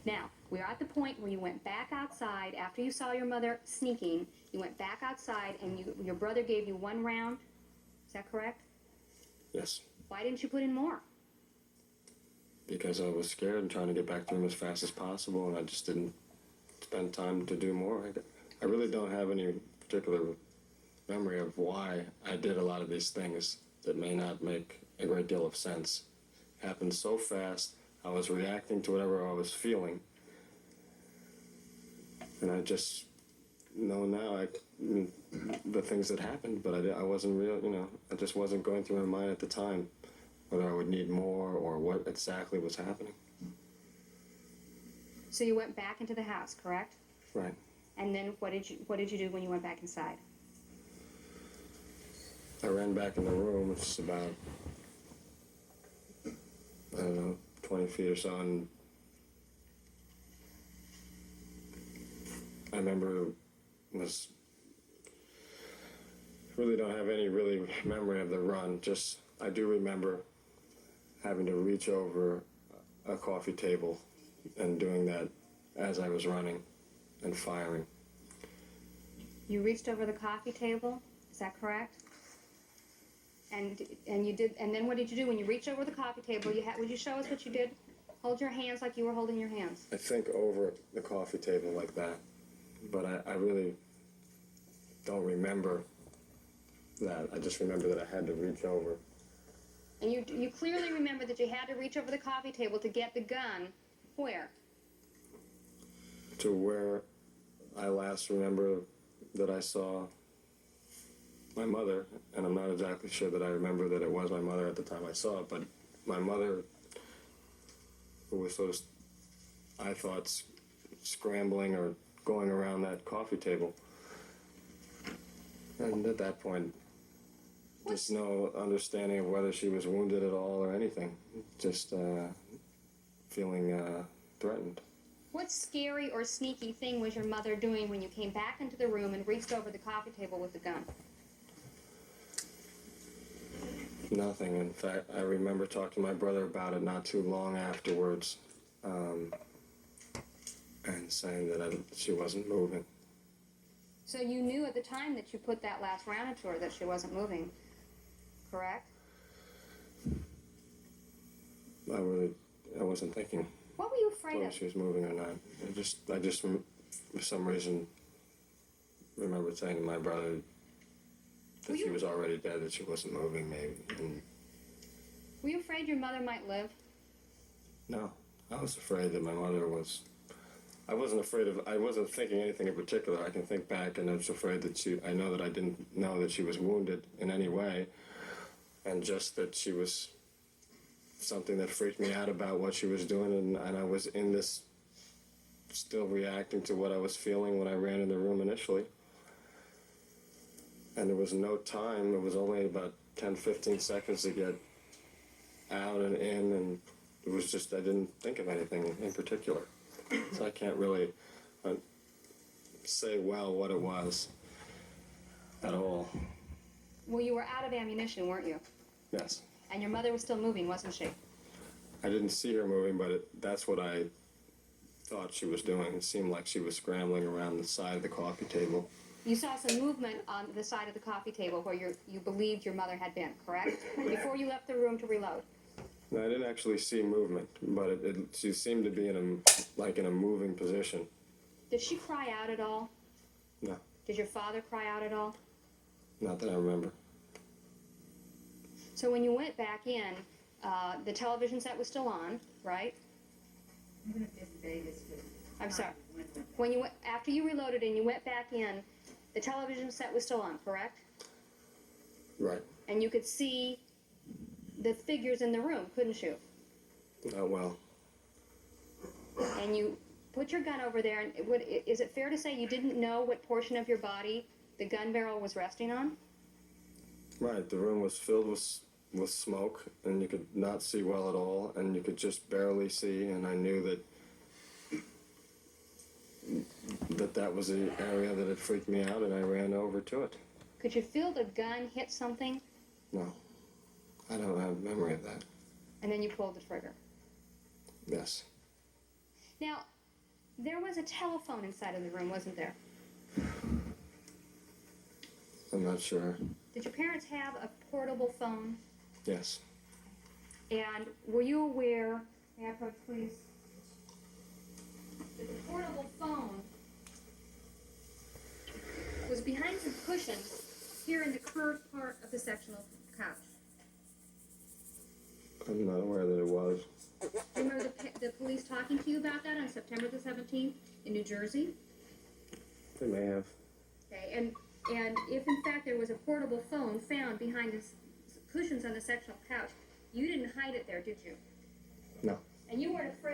Now, we're at the point where you went back outside after you saw your mother sneaking. You went back outside and your brother gave you 1 round. Is that correct? Yes. Why didn't you put in more? Because I was scared and trying to get back to him as fast as possible, and I just didn't spend time to do more. I really don't have any particular memory of why I did a lot of these things that may not make a great deal of sense. It happened so fast. I was reacting to whatever I was feeling, and I just know now the things that happened, but I wasn't real, it just wasn't going through my mind at the time whether I would need more or what exactly was happening. So you went back into the house, correct? Right. And then what did you do when you went back inside? I ran back in the room, which is about, I don't know, 20 feet or so, and I remember really don't have any really memory of the run. Just I do remember having to reach over a coffee table and doing that as I was running and firing. You reached over the coffee table, is that correct? And you did, and then what did you do when you reached over the coffee table? Would you show us what you did? Hold your hands like you were holding your hands. I think over the coffee table like that, but I really don't remember that. I just remember that I had to reach over. And you clearly remember that you had to reach over the coffee table to get the gun. Where? To where I last remember that I saw my mother, and I'm not exactly sure that I remember that it was my mother at the time I saw it, but my mother, who was sort of, I thought, scrambling or going around that coffee table. And at that point, just no understanding of whether she was wounded at all or anything. Just feeling threatened. What scary or sneaky thing was your mother doing when you came back into the room and reached over the coffee table with the gun? Nothing. In fact, I remember talking to my brother about it not too long afterwards, and saying that she wasn't moving. So you knew at the time that you put that last round into her that she wasn't moving, correct? I wasn't thinking What were you afraid whether of? she was moving or not. I just for some reason, remember saying to my brother that she was already dead, that she wasn't moving, maybe. And Were you afraid your mother might live? no, I was afraid that my mother was. I wasn't thinking anything in particular. I can think back, and I was afraid that I know that I didn't know that she was wounded in any way, and just that she was something that freaked me out about what she was doing, and I was in this, still reacting to what I was feeling when I ran in the room initially. And there was no time. It was only about 10-15 seconds to get out and in, and it was just, I didn't think of anything in particular. So I can't really say well what it was at all. Well, you were out of ammunition, weren't you? Yes. And your mother was still moving, wasn't she? I didn't see her moving, but that's what I thought she was doing. It seemed like she was scrambling around the side of the coffee table. You saw some movement on the side of the coffee table where you believed your mother had been, correct? Before you left the room to reload. No, I didn't actually see movement, but she seemed to be in a moving position. Did she cry out at all? No. Did your father cry out at all? Not that I remember. So when you went back in, the television set was still on, right? I'm sorry. After you reloaded and you went back in, the television set was still on, correct? Right. And you could see the figures in the room, couldn't you? Well. And you put your gun over there, and is it fair to say you didn't know what portion of your body the gun barrel was resting on? Right. The room was filled with smoke, and you could not see well at all, and you could just barely see, and I knew that was the area that had freaked me out, and I ran over to it. Could you feel the gun hit something? No. I don't have memory of that. And then you pulled the trigger. Yes. Now, There was a telephone inside of the room, wasn't there? I'm not sure. Did your parents have a portable phone? Yes. And were you aware, may I approach, please? That the portable phone was behind some cushions here in the curved part of the sectional couch. I'm not aware that it was. Remember the police talking to you about that on September the 17th in New Jersey? They may have. Okay, and if in fact there was a portable phone found behind the cushions on the sectional couch, you didn't hide it there, did you? No. And you weren't afraid